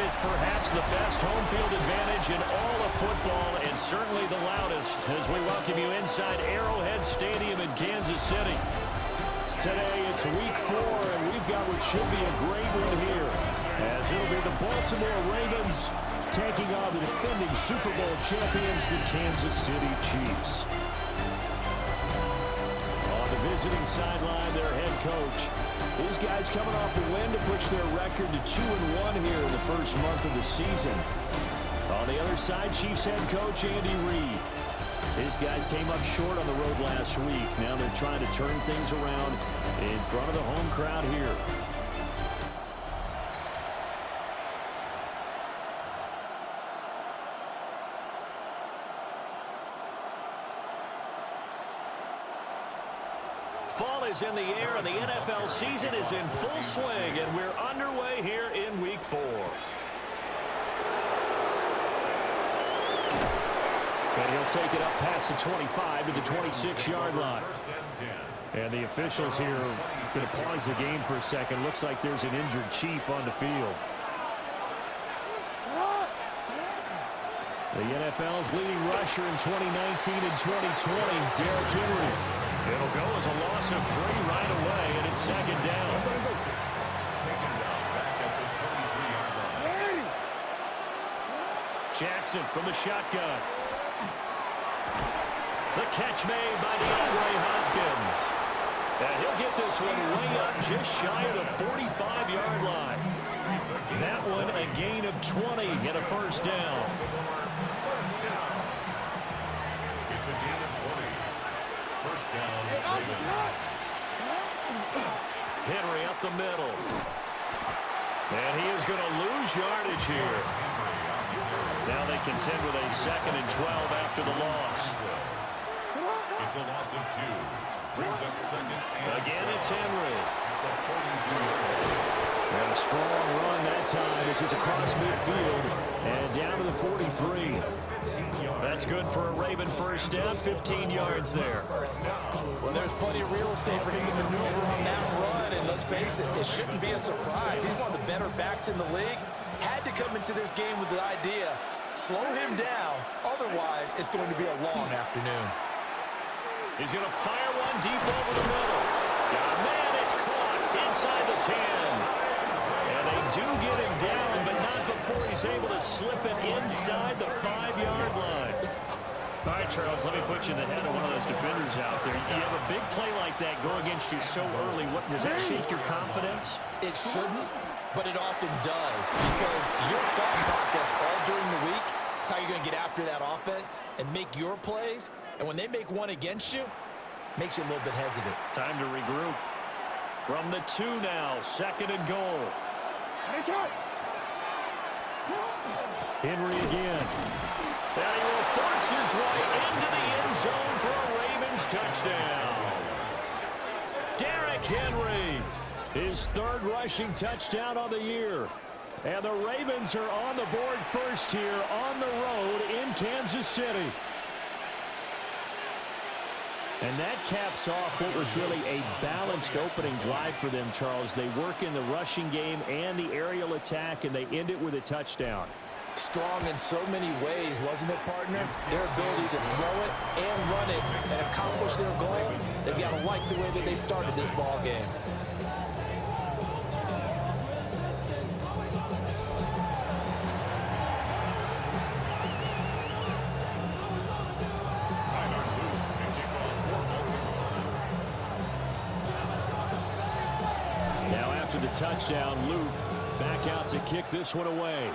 is perhaps the best home field advantage in all of football and certainly the loudest as we welcome you inside Arrowhead Stadium in Kansas City. Today it's week 4 and we've got what should be a great one here as it'll be the Baltimore Ravens taking on the defending Super Bowl champions, the Kansas City Chiefs. On the visiting sideline, their head coach. These guys coming off a win to push their record to 2-1 here in the first month of the season. On the other side, Chiefs head coach Andy Reid. His guys came up short on the road last week. Now they're trying to turn things around in front of the home crowd here. Fall is in the air, and the NFL season is in full swing, and we're underway here in Week 4. And he'll take it up past the 25 to the 26-yard line. And the officials here are going to pause the game for a second. Looks like there's an injured Chief on the field. The NFL's leading rusher in 2019 and 2020, Derrick Henry. It'll go as a loss of 3 right away, and it's second down. Jackson from the shotgun. The catch made by DeAndre Hopkins. And he'll get this one way up just shy of the 45-yard line. That one a gain of 20 and a first down. It's a gain of 20. First down. Henry up the middle. And he is going to lose yardage here. Now they contend with a 2nd and 12 after the loss. It's a loss of 2. Brings up 2nd and again, it's Henry. And a strong run that time as he's across midfield and down to the 43. That's good for a Raven first down, 15 yards there. Well, there's plenty of real estate for him to maneuver on that run, and let's face it, it shouldn't be a surprise. He's one of the better backs in the league. Had to come into this game with the idea, slow him down, otherwise it's going to be a long afternoon. He's going to fire one deep over the middle. Man, it's caught inside the 10. And they do get him down, but not before he's able to slip it inside the 5-yard line. All right, Charles, let me put you in the head of one of those defenders out there. You have a big play like that go against you so early. Does that shake your confidence? It shouldn't, but it often does, because your thought process all during the week is how you're going to get after that offense and make your plays. And when they make one against you, makes you a little bit hesitant. Time to regroup. From the 2 now, 2nd and goal. Henry again. And he will force his way into the end zone for a Ravens touchdown. Derrick Henry, his 3rd rushing touchdown on the year. And the Ravens are on the board first here on the road in Kansas City. And that caps off what was really a balanced opening drive for them, Charles. They work in the rushing game and the aerial attack, and they end it with a touchdown. Strong in so many ways, wasn't it, partner? Their ability to throw it and run it and accomplish their goal, they've got to like the way that they started this ball game. After the touchdown, Luke back out to kick this one away.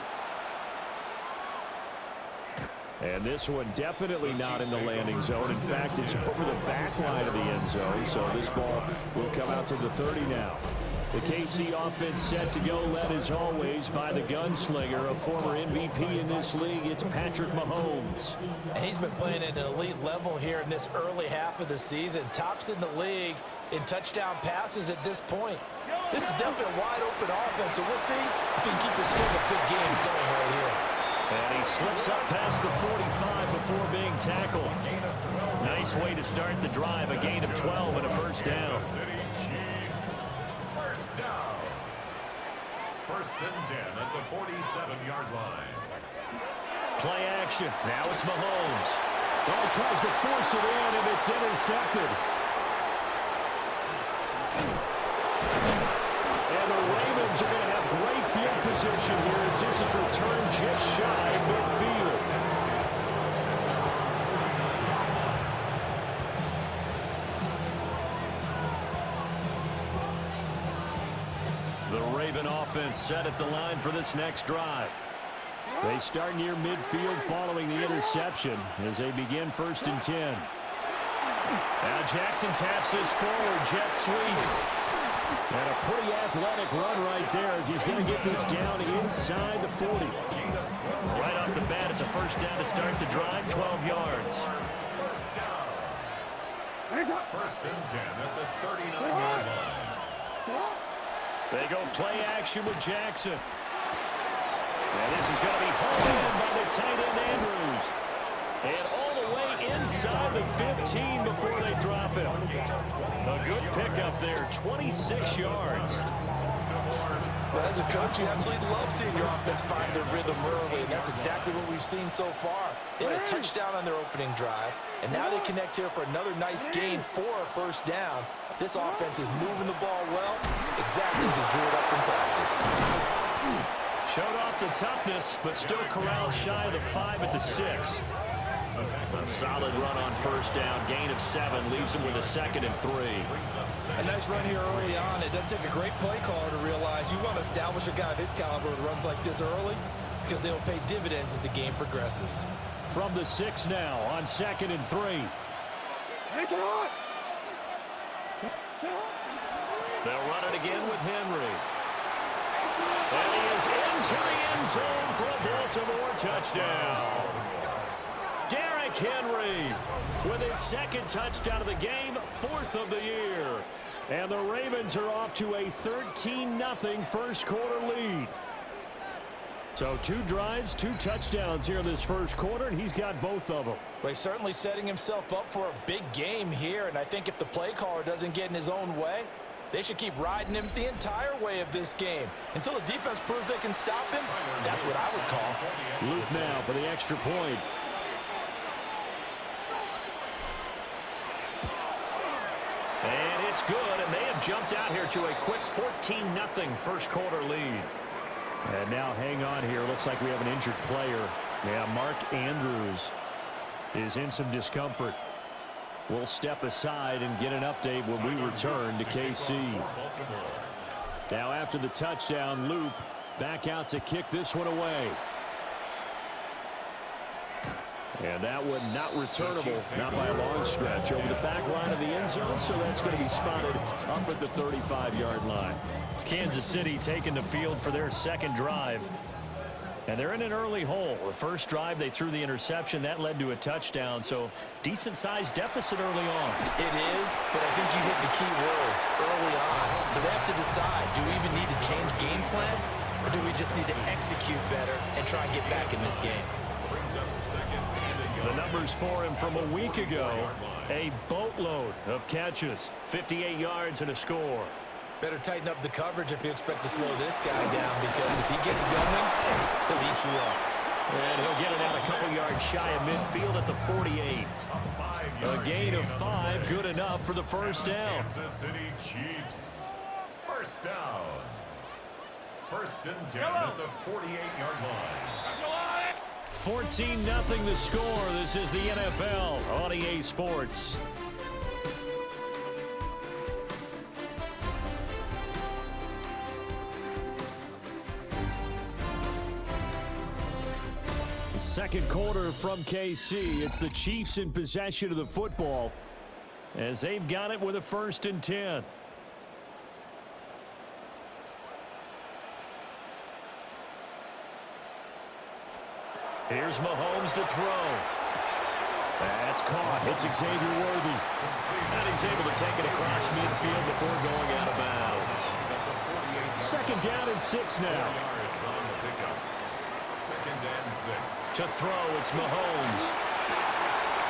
And this one definitely not in the landing zone. In fact, it's over the back line of the end zone, so this ball will come out to the 30 now. The KC offense set to go, led as always by the gunslinger, a former MVP in this league. It's Patrick Mahomes. And he's been playing at an elite level here in this early half of the season. Tops in the league in touchdown passes at this point. This is definitely a wide-open offense, and we'll see if he can keep the string of good games going right here. And he slips up past the 45 before being tackled. Nice way to start the drive, a gain of 12 and a first down. First and 10 at the 47-yard line. Play action. Now it's Mahomes. Ball tries to force it in, and it's intercepted. And the Ravens are going to have great field position here as this is returned just shy of midfield. The Raven offense set at the line for this next drive. They start near midfield following the interception as they begin first and 10. Now Jackson taps this forward, jet sweep. And a pretty athletic run right there as he's going to get this down inside the 40. Right off the bat, it's a first down to start the drive, 12 yards. First and 10 at the 39-yard line. They go play action with Jackson. And this is going to be hauled in by the tight end Andrews. And all the way inside the 15 before they drop him. A good pickup there, 26 yards. Well, as a coach, you absolutely love seeing your offense find their rhythm early, and that's exactly what we've seen so far. They had a touchdown on their opening drive, and now they connect here for another nice gain for a first down. This offense is moving the ball well, exactly as he drew it up in practice. Showed off the toughness, but still corralled shy of the 5 at the 6. A solid run on first down. Gain of 7 leaves him with a 2nd and 3. A nice run here early on. It doesn't take a great play caller to realize you want to establish a guy of his caliber with runs like this early because they'll pay dividends as the game progresses. From the 6 now on 2nd and 3. They'll run it again with Henry. And he is into the end zone for a Baltimore touchdown. Derrick Henry with his 2nd touchdown of the game, 4th of the year. And the Ravens are off to a 13-0 first quarter lead. So 2 drives, 2 touchdowns here in this first quarter, and he's got both of them. Well, he's certainly setting himself up for a big game here, and I think if the play caller doesn't get in his own way, they should keep riding him the entire way of this game. Until the defense proves they can stop him, that's what I would call. Luke now for the extra point. And it's good, and they have jumped out here to a quick 14-0 first quarter lead. And now hang on here. Looks like we have an injured player. Yeah, Mark Andrews is in some discomfort. We'll step aside and get an update when we return to KC. Now after the touchdown, Loop back out to kick this one away. And that one not returnable, not by a long stretch, over the back line of the end zone, so that's going to be spotted up at the 35-yard line. Kansas City taking the field for their 2nd drive. And they're in an early hole. The first drive, they threw the interception. That led to a touchdown, so decent-sized deficit early on. It is, but I think you hit the key words early on. So they have to decide, do we even need to change game plan, or do we just need to execute better and try and get back in this game? The numbers for him from a week ago, a boatload of catches, 58 yards and a score. Better tighten up the coverage if you expect to slow this guy down, because if he gets going, he'll eat you up. And he'll get it out a couple yards shy of midfield at the 48. A gain of 5, good enough for the first down. Kansas City Chiefs. First down. First and 10 at the 48-yard line. 14-0 the score. This is the NFL on EA Sports. Second quarter from KC. It's the Chiefs in possession of the football as they've got it with a 1st and 10. Here's Mahomes to throw. That's caught. It's Xavier Worthy. And he's able to take it across midfield before going out of bounds. 2nd down and 6 now. To throw, it's Mahomes.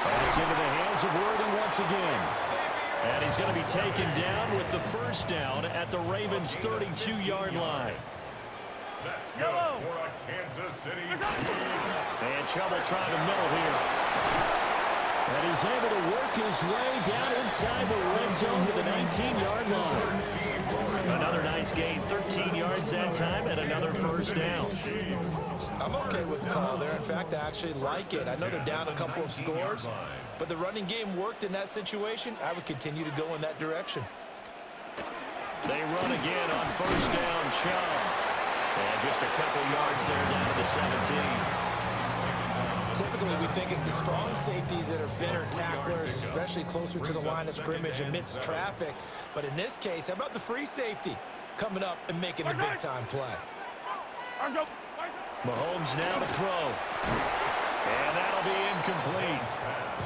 That's into the hands of Worthy once again. And he's going to be taken down with the first down at the Ravens' 32-yard line. That's good for a Kansas City Chiefs. And trouble trying to middle here. And he's able to work his way down inside the red zone to the 19-yard line. Another nice gain, 13 yards that time, and another first down. I'm okay with the call there. In fact, I actually like it. I know they're down a couple of scores, but the running game worked in that situation. I would continue to go in that direction. They run again on first down, Chubb. And just a couple yards there down to the 17. Typically, we think it's the strong safeties that are better tacklers, especially closer to the line of scrimmage amidst traffic. But in this case, how about the free safety coming up and making a big-time play? Mahomes now to throw. And that'll be incomplete.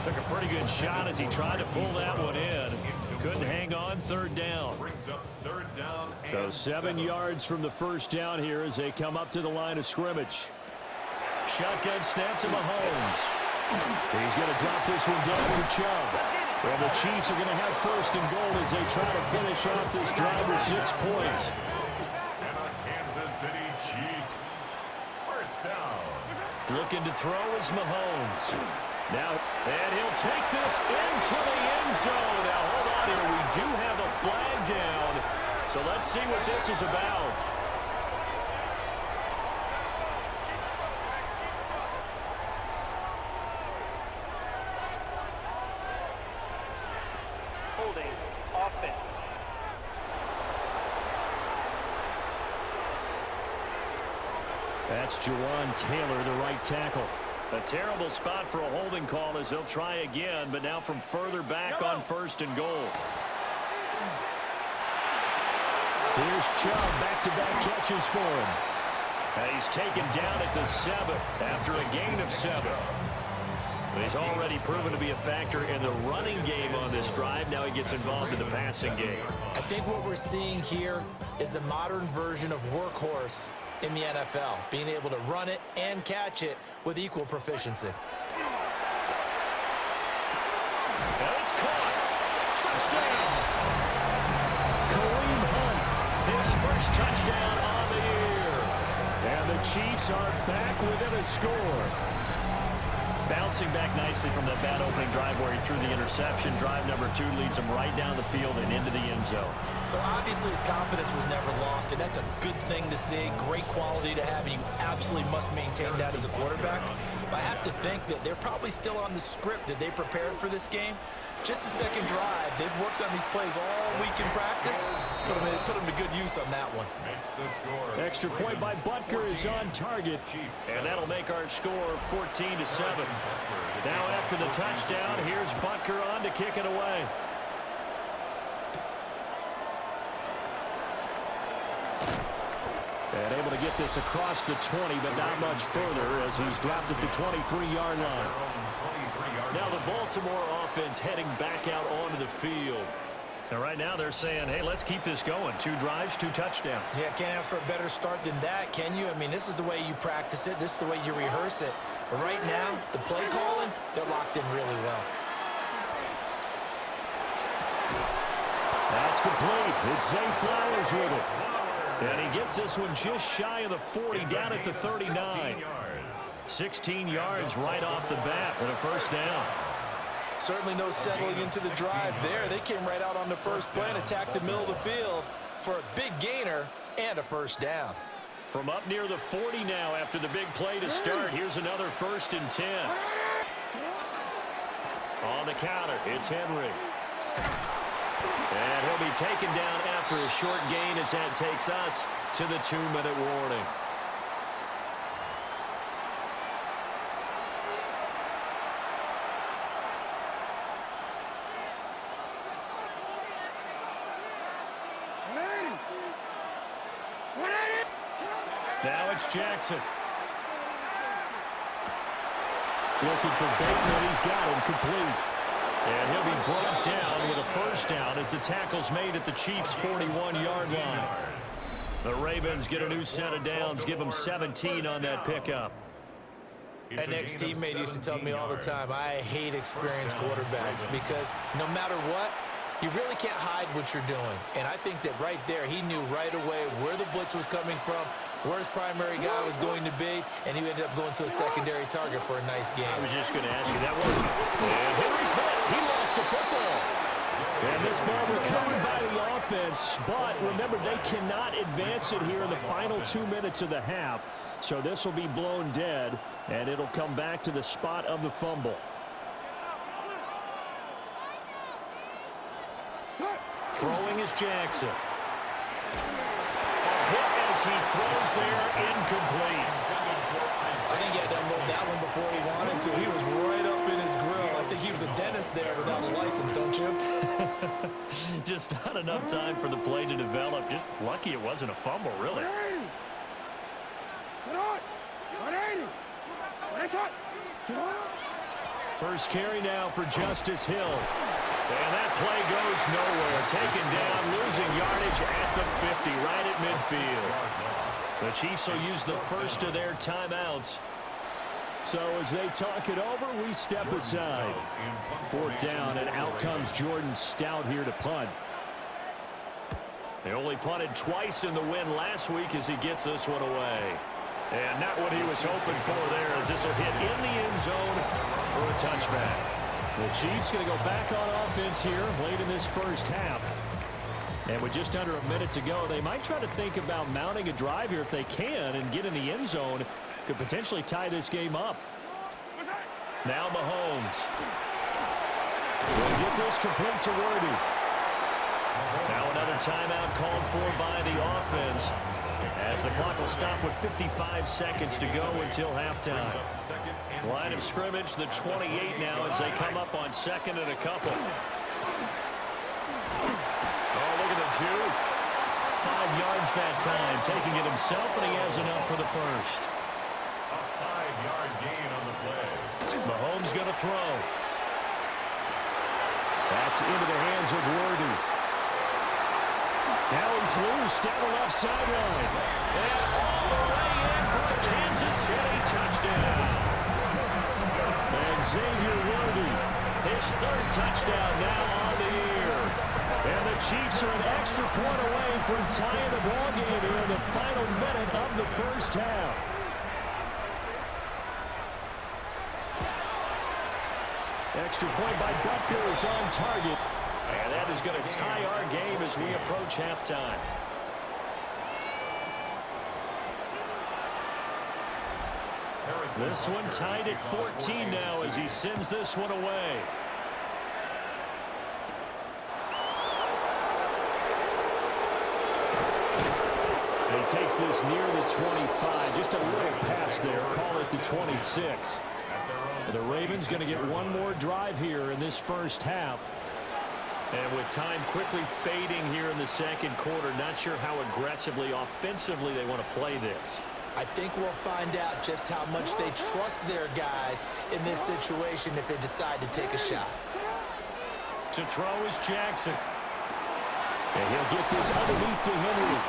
Took a pretty good shot as he tried to pull that one in. Couldn't hang on, third down. So 7 yards from the first down here as they come up to the line of scrimmage. Shotgun snap to Mahomes. He's going to drop this one down for Chubb. Well, the Chiefs are going to have first and goal as they try to finish off this drive with 6 points. And a Kansas City Chiefs. First down. Looking to throw is Mahomes. Now, and he'll take this into the end zone. Now, hold on here. We do have a flag down. So let's see what this is about. That's Jawan Taylor, the right tackle. A terrible spot for a holding call as they'll try again, but now from further back on first and goal. Here's Chubb, back-to-back catches for him. And he's taken down at the 7 after a gain of 7. He's already proven to be a factor in the running game on this drive. Now he gets involved in the passing game. I think what we're seeing here is the modern version of workhorse in the NFL, being able to run it and catch it with equal proficiency. And it's caught. Touchdown. Kareem Hunt, his first touchdown on the year. And the Chiefs are back within a score. Bouncing back nicely from that bad opening drive where he threw the interception. Drive number 2 leads him right down the field and into the end zone. So obviously his confidence was never lost, and that's a good thing to see. Great quality to have, and you absolutely must maintain that as a quarterback. But I have to think that they're probably still on the script that they prepared for this game. Just the second drive, they've worked on these plays all week in practice. Put them to good use on that one. Extra point by Butker is on target, and that'll make our score 14-7. Now after the touchdown, here's Butker on to kick it away. And able to get this across the 20, but not much further as he's dropped at the 23-yard line. Now the Baltimore offense heading back out onto the field. And right now they're saying, hey, let's keep this going. 2 drives, 2 touchdowns. Yeah, can't ask for a better start than that, can you? I mean, this is the way you practice it. This is the way you rehearse it. But right now, the play calling, they're locked in really well. That's complete. It's Zay Flowers with it. And he gets this one just shy of the 40, down at the 39. 16 yards right off the bat and a first down. Certainly no settling into the drive there. They came right out on the first play and attacked the middle of the field for a big gainer and a first down. From up near the 40 now after the big play to start. Here's another 1st and 10. On the counter, it's Henry. And he'll be taken down after a short gain as that takes us to the 2-minute warning. Now it's Jackson. Looking for Bateman. He's got him complete. And he'll be brought down with a first down as the tackle's made at the Chiefs' 41-yard line. The Ravens get a new set of downs, give them 17 on that pickup. An ex-teammate used to tell me all the time, I hate experienced quarterbacks because no matter what, You really can't hide what you're doing. And I think that right there, he knew right away where the blitz was coming from, where his primary guy was going to be, and he ended up going to a secondary target for a nice game. I was just going to ask you that one. And Henry's hit. He lost the football. And this ball recovered by the offense, but remember, they cannot advance it here in the final 2 minutes of the half. So this will be blown dead, and it'll come back to the spot of the fumble. Throwing is Jackson. A hit as he throws there, incomplete. I think he had to unload that one before he wanted to. He was right up in his grill. I think he was a dentist there without a license, don't you? Just not enough time for the play to develop. Just lucky it wasn't a fumble, really. First carry now for Justice Hill. And that play goes nowhere. Taken down, losing yardage at the 50, right at midfield. The Chiefs will use the first of their timeouts. So as they talk it over, we step aside. Fourth down, and out comes Jordan Stout here to punt. They only punted twice in the win last week as he gets this one away. And not what he was hoping for there, as this will hit in the end zone for a touchback. The Chiefs going to go back on offense here late in this first half. And with just under a minute to go, they might try to think about mounting a drive here if they can and get in the end zone. Could potentially tie this game up. Now Mahomes. Will get this complete to Worthy. Now another timeout called for by the offense, as the clock will stop with 55 seconds to go until halftime. Line of scrimmage, the 28 now, as they come up on second and a couple. Oh, look at the juke. 5 yards that time, taking it himself, and he has enough for the first. A 5-yard gain on the play. Mahomes going to throw. That's into the hands of Worthy. Now he's loose down the left sideline. And all the way in for a Kansas City touchdown. And Xavier Worthy, his third touchdown now on the year. And the Chiefs are an extra point away from tying the ball game here in the final minute of the first half. Extra point by Butker is on target. And that is going to tie our game as we approach halftime. This one tied at 14 now as he sends this one away. And he takes this near the 25. Just a little pass there. Call it the 26. The Ravens going to get one more drive here in this first half. And with time quickly fading here in the second quarter, not sure how aggressively, offensively they want to play this. I think we'll find out just how much they trust their guys in this situation if they decide to take a shot. To throw is Jackson. And he'll get this underneath to Henry.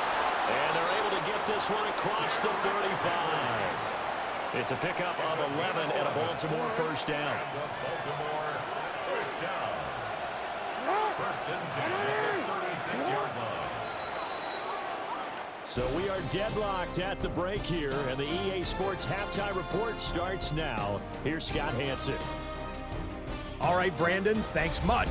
And they're able to get this one across the 35. It's a pickup of 11 and a Baltimore first down. Baltimore first down. First and 10 at the 36-yard line. So we are deadlocked at the break here, and the EA Sports Halftime Report starts now. Here's Scott Hansen. All right, Brandon, thanks much.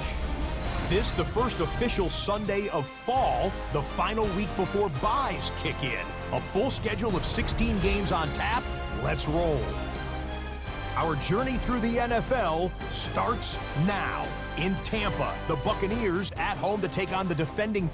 This the first official Sunday of fall, the final week before buys kick in. A full schedule of 16 games on tap. Let's roll. Our journey through the NFL starts now. In Tampa, the Buccaneers at home to take on the defending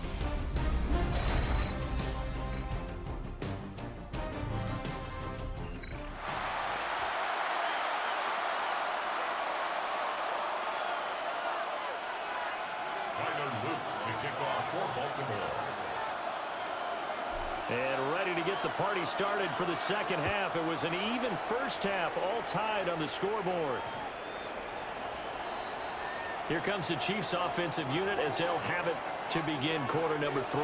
And ready to get the party started for the second half. It was an even first half, all tied on the scoreboard. Here comes the Chiefs offensive unit as they'll have it to begin quarter number 3.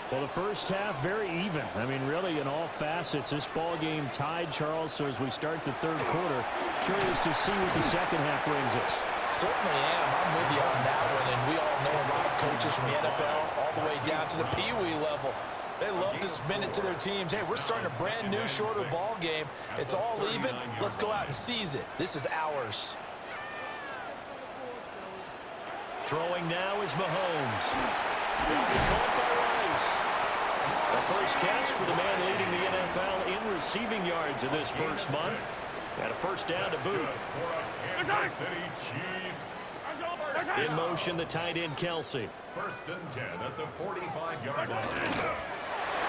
Well, the first half, very even. I mean, really, in all facets, this ball game tied, Charles. So as we start the third quarter, curious to see what the second half brings us. Certainly am. I'm with you on that one. And we all know a lot of coaches from the NFL all the way down to the Pee-wee level. They love to spin it to their teams. Hey, we're starting a brand new, shorter ball game. It's all even. Let's go out and seize it. This is ours. Throwing now is Mahomes. He'll be caught by Rice. The first catch for the man leading the NFL in receiving yards in this first month. And a first down to boot. Kansas City Chiefs. In motion, the tight end, Kelsey. 1st and 10 at the 45-yard line.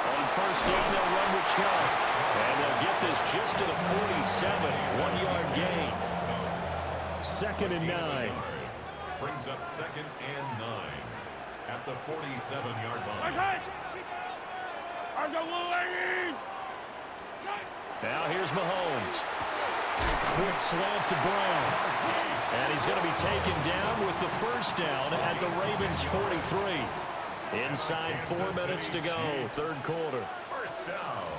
On first down, they'll run with Chubb. And they'll get this just to the 47, 1-yard gain. 2nd and 9. Brings up 2nd and 9 at the 47-yard line. Now here's Mahomes. Quick slant to Brown. And he's going to be taken down with the first down at the Ravens' 43. Inside 4 minutes to go, third quarter. First down.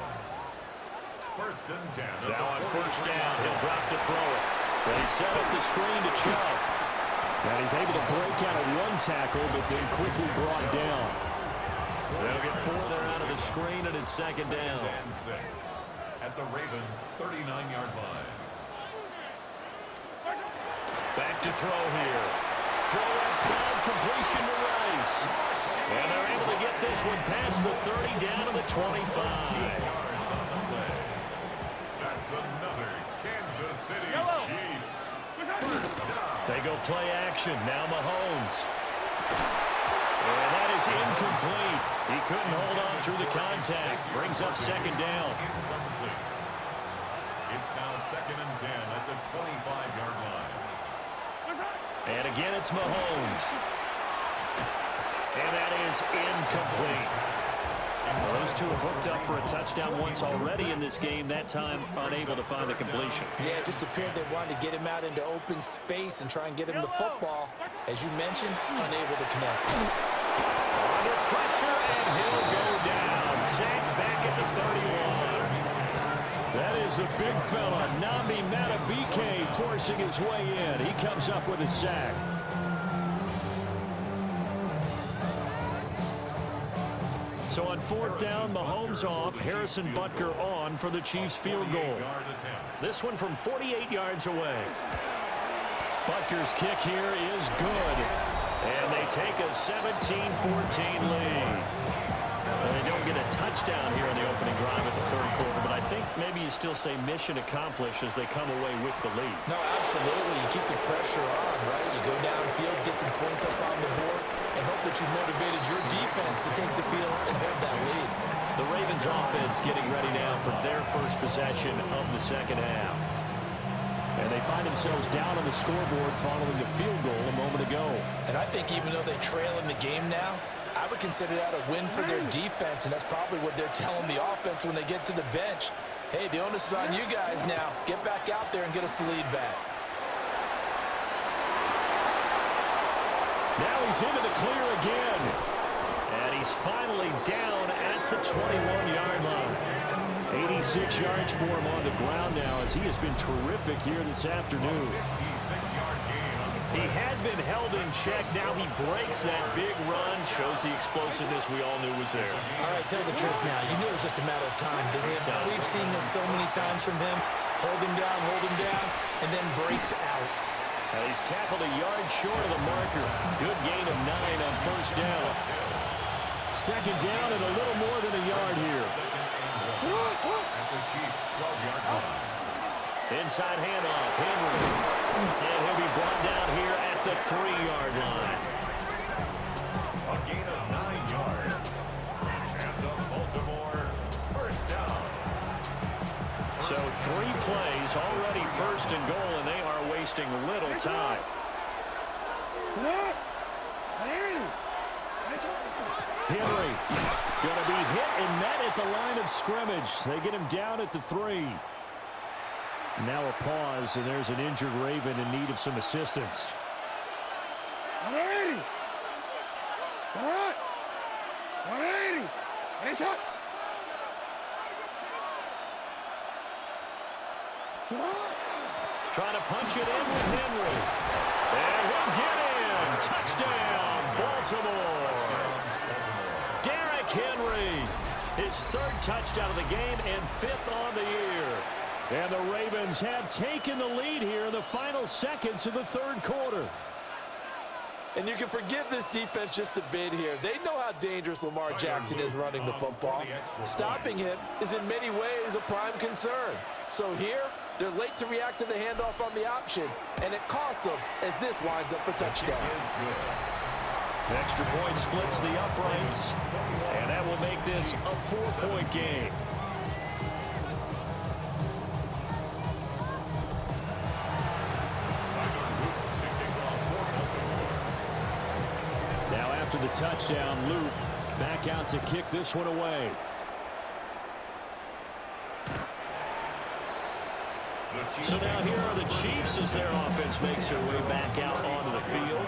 1st and 10. Now on first down, he'll drop to throw it. But he set up the screen to Chubb. And he's able to break out of one tackle, but then quickly brought down. They'll get 4 there out of the screen, and it's 2nd down. 2nd and 6 at the Ravens' 39-yard line. Back to throw here. Throw outside, completion to Rice. And they're able to get this one past the 30 down to the 25. Yards on the play. That's another Kansas City Chiefs. First down. They go play action. Now Mahomes. And that is incomplete. He couldn't hold on through the contact. Brings up 2nd down. Incomplete. It's now 2nd and 10 at the 25-yard line. And again, it's Mahomes. And that is incomplete. Well, those two have hooked up for a touchdown once already in this game, that time unable to find the completion. Yeah, it just appeared they wanted to get him out into open space and try and get him the football. As you mentioned, unable to connect. Under pressure, and he'll go down. Sacked back at the 31. That is the big fella, Nnamdi Madubuike, forcing his way in. He comes up with a sack. So on 4th down, Mahomes off, Harrison Butker on for the Chiefs field goal. This one from 48 yards away. Butker's kick here is good. And they take a 17-14 lead. And they don't get a touchdown here in the opening drive of the third quarter, but I think maybe you still say mission accomplished as they come away with the lead. No, absolutely. You keep the pressure on, right? You go downfield, get some points up on the board, and hope that you motivated your defense to take the field and hold that lead. The Ravens offense getting ready now for their first possession of the second half. And they find themselves down on the scoreboard following the field goal a moment ago. And I think even though they trail in the game now, I would consider that a win for their defense, and that's probably what they're telling the offense when they get to the bench. Hey, the onus is on you guys now. Get back out there and get us the lead back. Now he's into the clear again. And he's finally down at the 21-yard line. 86 yards for him on the ground now as he has been terrific here this afternoon. 56-yard gain on the play. He had been held in check. Now he breaks that big run. Shows the explosiveness we all knew was there. All right, tell the truth now. You knew it was just a matter of time, didn't you? We've seen this so many times from him. Hold him down, and then breaks out. He's tackled a yard short of the marker. Good gain of 9 on first down. 2nd down and a little more than a yard here. At the Chiefs' 12-yard line. Inside handoff, Henry. And he'll be brought down here at the 3-yard line. A gain of 9 yards. And the Baltimore first down. So 3 plays, already 1st and goal, and they are wasting little time. Henry going to be hit and met at the line of scrimmage. They get him down at the 3. Now a pause, and there's an injured Raven in need of some assistance. Trying to punch it in with Henry. And he'll get in. Touchdown, Baltimore. Derrick Henry, his third touchdown of the game and fifth on the year. And the Ravens have taken the lead here in the final seconds of the third quarter. And you can forgive this defense just a bit here. They know how dangerous Lamar Jackson is running the football. Stopping him is in many ways a prime concern. So here, they're late to react to the handoff on the option, and it costs them as this winds up a touchdown. The extra point splits the uprights, and that will make this a 4-point game. Now after the touchdown, Luke back out to kick this one away. So now here are the Chiefs as their offense makes their way back out onto the field.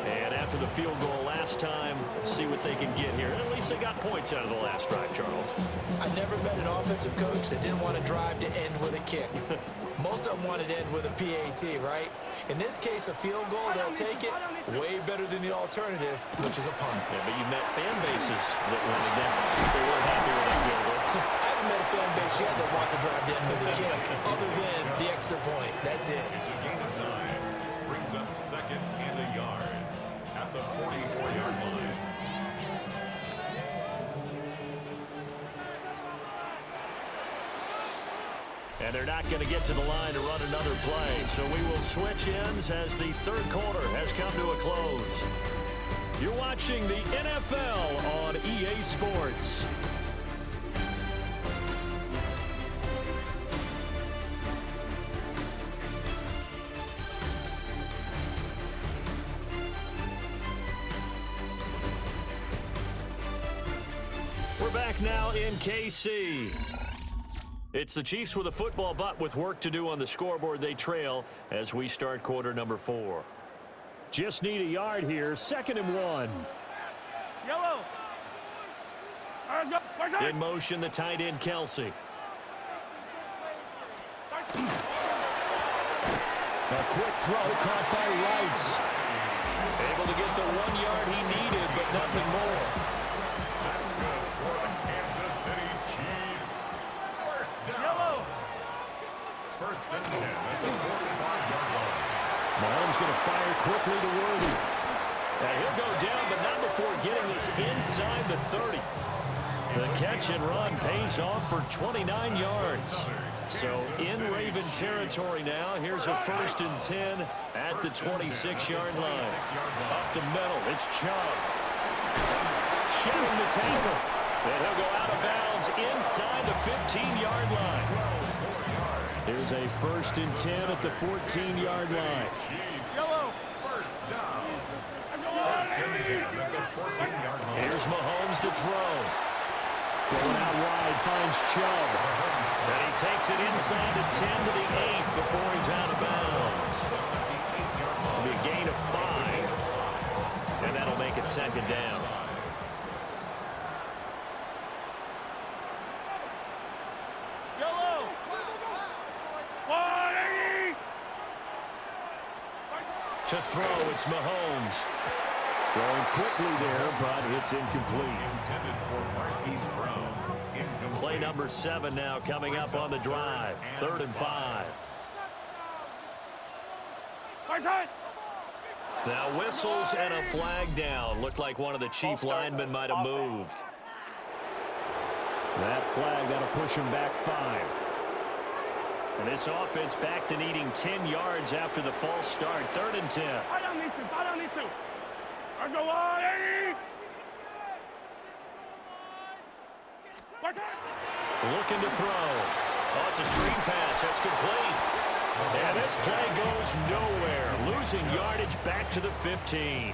And after the field goal last time, see what they can get here. At least they got points out of the last drive, Charles. I never met an offensive coach that didn't want to drive to end with a kick. Most of them wanted to end with a PAT, right? In this case, a field goal, they'll take it way better than the alternative, which is a punt. Yeah, but you met fan bases that wanted that. They weren't happy with that field goal. I haven't met a fan base yet that wants to drive to end with a kick, other than the extra point. That's it. It's a gain of time. Brings up second and a yard at the 44-yard line. And they're not going to get to the line to run another play. So we will switch ends as the third quarter has come to a close. You're watching the NFL on EA Sports. We're back now in KC. It's the Chiefs with a football, but with work to do on the scoreboard, they trail as we start quarter number 4. Just need a yard here, 2nd and 1. Yellow. In motion, the tight end, Kelsey. A quick throw caught by Rice. Able to get the 1 yard he needed, but nothing more. That's good for the Kansas City Chiefs. First down. Yellow. First and 10 at the 45-yard line. Mahomes going to fire quickly to Worthy. Now he'll go down, but not before getting this inside the 30. The catch and run pays off for 29 yards. So in Raven territory now. Here's a 1st and 10 at the 26-yard line. Up the middle, it's Chubb. Shedding the tackle. And he'll go out of bounds inside the 15-yard line. Here's a 1st and 10 at the 14-yard line. Yellow. First down. First and 10 at the 14-yard line. Here's Mahomes to throw. Going out wide, finds Chubb. And he takes it inside the 10 to the 8 before he's out of bounds. It'll be a gain of 5. And that'll make it 2nd down. Yellow. 180. To throw, it's Mahomes. Throwing quickly there, but it's incomplete. Intended for Marquise Brown. Incomplete. Play number 7 now coming up on the drive. 3rd and 5. Now whistles and a flag down. Looked like one of the Chief linemen might have moved. That flag, that'll push him back 5. And this offense back to needing 10 yards after the false start. 3rd and 10. I don't need to. Let's go 180. Looking to throw. Oh, it's a screen pass. That's complete. And this play goes nowhere. Losing yardage back to the 15.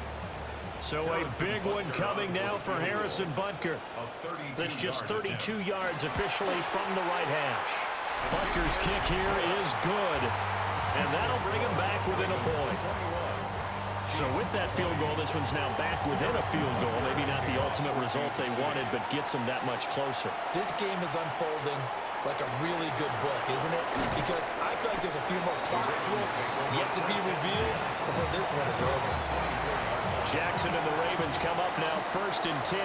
So a big one coming now for Harrison Butker. That's just 32 yards officially from the right hash. Butker's kick here is good. And that'll bring him back within a point. So with that field goal, this one's now back within a field goal. Maybe not the ultimate result they wanted, but gets them that much closer. This game is unfolding like a really good book, isn't it? Because I feel like there's a few more plot twists yet to be revealed before this one is over. Jackson and the Ravens come up now 1st and 10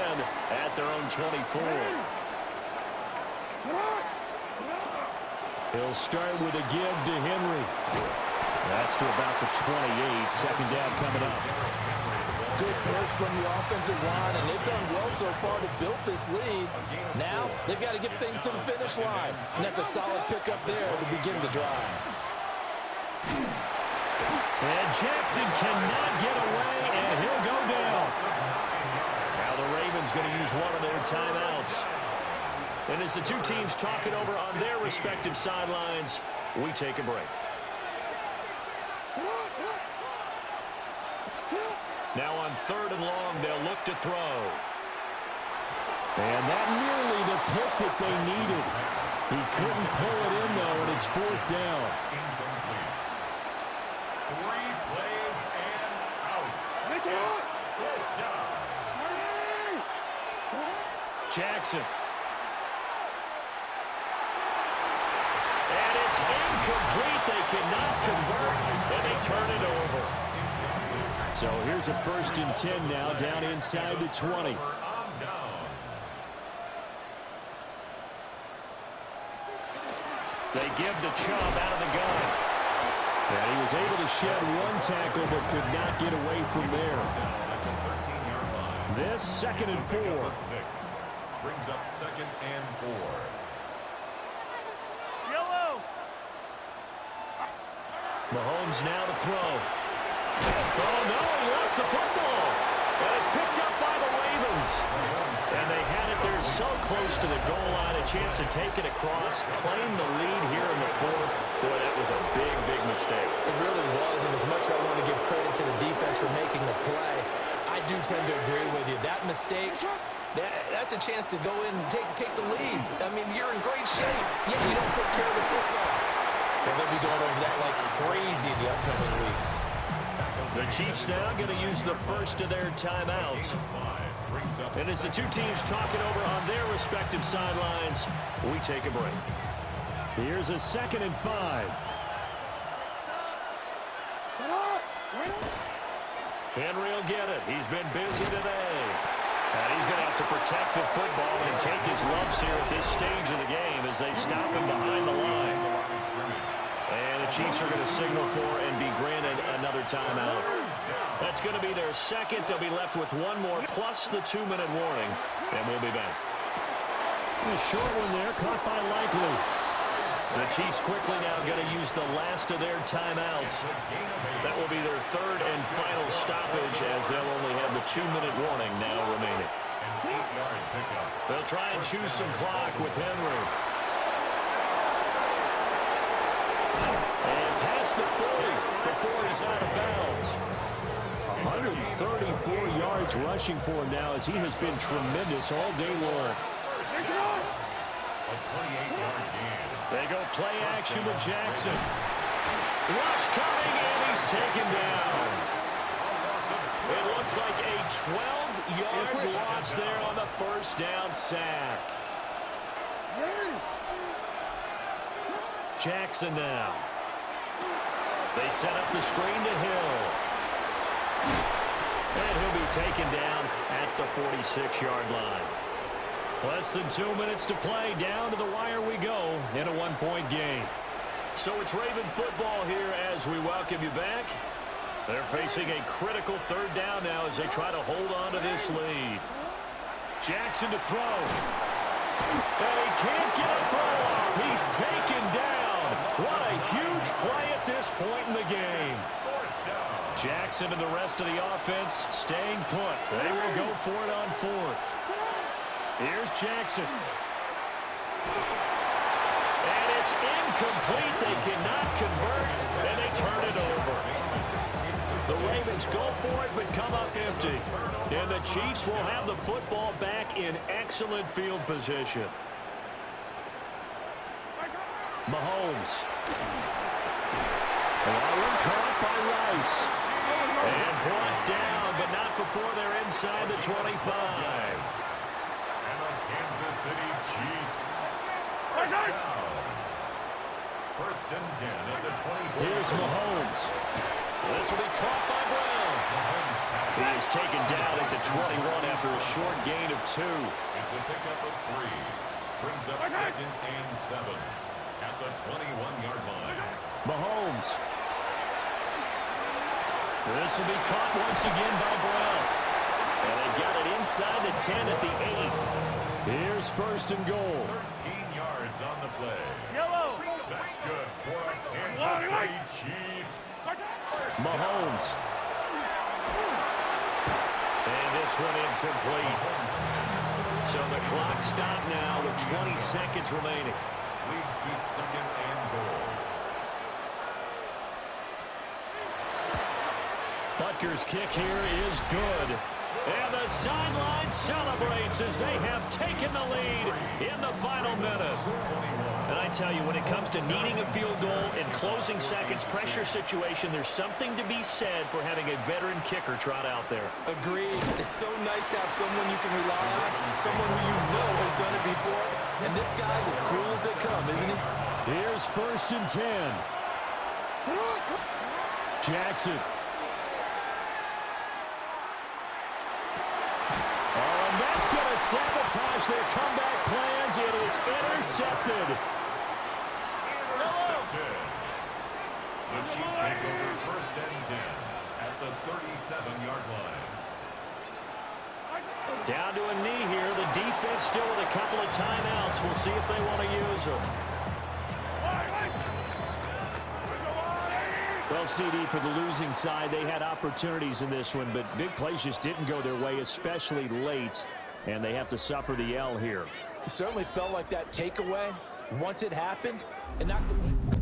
at their own 24. He'll start with a give to Henry. That's to about the 28. Second down coming up. Good push from the offensive line, and they've done well so far to build this lead. Now, they've got to get things to the finish line, and that's a solid pickup there to begin the drive. And Jackson cannot get away, and he'll go down. Now the Ravens going to use one of their timeouts. And as the two teams talk it over on their respective sidelines, we take a break. Now on 3rd and long, they'll look to throw. And that nearly the pick that they needed. He couldn't pull it in, though, and it's 4th down. Incomplete. 3 plays and out. It's 4th down. Jackson. And it's incomplete. They cannot convert, and they turn it over. So here's a 1st and 10 now, down inside the 20. They give the Chubb out of the gun. And he was able to shed one tackle, but could not get away from there. This 2nd and 4. Brings up 2nd and 4. Yellow. Mahomes now to throw. Oh, no, he lost the football. And it's picked up by the Ravens. And they had it there so close to the goal line, a chance to take it across, claim the lead here in the 4th. Boy, that was a big, big mistake. It really was, and as much as I want to give credit to the defense for making the play, I do tend to agree with you. That mistake, that's a chance to go in and take the lead. I mean, you're in great shape, yet you don't take care of the football. But they'll be going over that like crazy in the upcoming weeks. The Chiefs now going to use the first of their timeouts. And as the two teams talk it over on their respective sidelines, we take a break. Here's a 2nd and 5. Henry will get it. He's been busy today. And he's going to have to protect the football and take his lumps here at this stage of the game as they stop him behind the line. And the Chiefs are going to signal for and be granted another timeout. That's going to be their 2nd. They'll be left with one more plus the 2-minute warning. And we'll be back. A short one there, caught by Likely. The Chiefs quickly now going to use the last of their timeouts. That will be their 3rd and final stoppage as they'll only have the 2-minute warning now remaining. They'll try and choose some clock with Henry. And past the 40 before he's out of bounds. 134 yards rushing for him now as he has been tremendous all day long. A 28-yard gain. They go play action with Jackson. Rush coming, and he's taken down. It looks like a 12-yard loss there on the 1st down sack. Jackson now. They set up the screen to Hill. And he'll be taken down at the 46-yard line. Less than 2 minutes to play. Down to the wire we go in a one-point game. So it's Raven football here as we welcome you back. They're facing a critical 3rd down now as they try to hold on to this lead. Jackson to throw. And he can't get a throw off. He's taken down. What a huge play at this point in the game. Jackson and the rest of the offense staying put. They will go for it on 4th. Here's Jackson. And it's incomplete. They cannot convert, and they turn it over. The Ravens go for it, but come up empty. And the Chiefs will have the football back in excellent field position. Mahomes. One caught by Rice. And brought down, but not before they're inside the 25. And the Kansas City Chiefs. First down. First and 10 at the 24. Here's Mahomes. This will be caught by Brown. He is taken down at the 21 after a short gain of 2. It's a pickup of 3. Brings up second and 7 at the 21-yard line. Mahomes. This will be caught once again by Brown. And they've got it inside the 10 at the 8. Here's first and goal. 13 yards on the play. Yellow. That's good for a Kansas City Chiefs. Mahomes. And this one incomplete. So the clock stopped now with 20 seconds remaining. Leads to second and goal. Butker's kick here is good. And the sideline celebrates as they have taken the lead in the final minute. And I tell you, when it comes to needing a field goal in closing seconds, pressure situation, there's something to be said for having a veteran kicker trot out there. Agreed. It's so nice to have someone you can rely on, someone who you know has done it before. And this guy's as cool as they come, isn't he? Here's first and 10. Jackson. Oh, and that's going to sabotage their comeback plans. It is intercepted. Intercepted. The Chiefs take over first and 10 at the 37-yard line. Down to a knee here. The defense still with a couple of timeouts. We'll see if they want to use them. Well, CD, for the losing side, they had opportunities in this one, but big plays just didn't go their way, especially late, and they have to suffer the L here. It certainly felt like that takeaway, once it happened, and knocked the